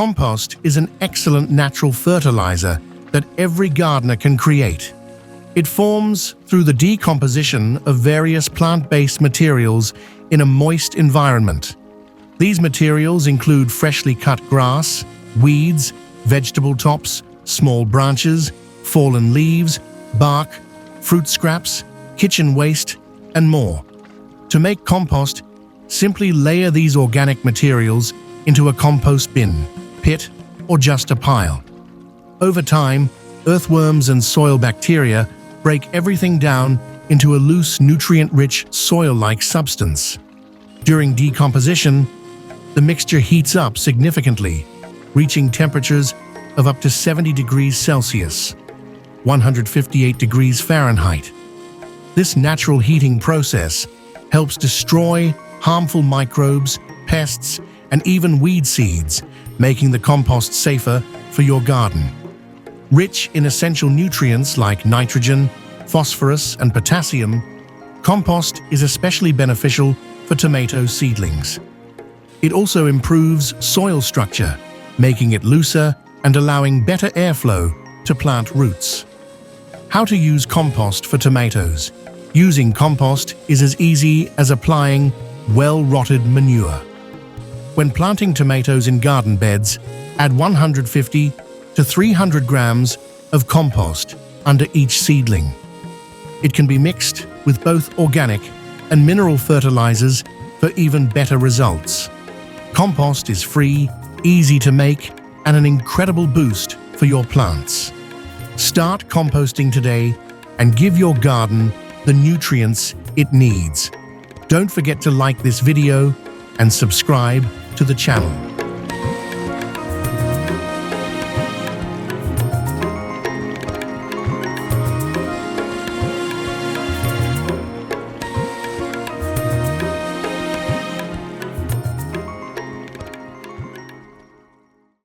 Compost is an excellent natural fertilizer that every gardener can create. It forms through the decomposition of various plant-based materials in a moist environment. These materials include freshly cut grass, weeds, vegetable tops, small branches, fallen leaves, bark, fruit scraps, kitchen waste, and more. To make compost, simply layer these organic materials into a compost bin, pit, or just a pile. Over time, earthworms and soil bacteria break everything down into a loose, nutrient-rich, soil-like substance. During decomposition, the mixture heats up significantly, reaching temperatures of up to 70 degrees Celsius, 158 degrees Fahrenheit. This natural heating process helps destroy harmful microbes, pests, and even weed seeds, making the compost safer for your garden. Rich in essential nutrients like nitrogen, phosphorus, and potassium, compost is especially beneficial for tomato seedlings. It also improves soil structure, making it looser and allowing better airflow to plant roots. How to use compost for tomatoes? Using compost is as easy as applying well-rotted manure. When planting tomatoes in garden beds, add 150 to 300 grams of compost under each seedling. It can be mixed with both organic and mineral fertilizers for even better results. Compost is free, easy to make, and an incredible boost for your plants. Start composting today and give your garden the nutrients it needs. Don't forget to like this video and subscribe to the channel.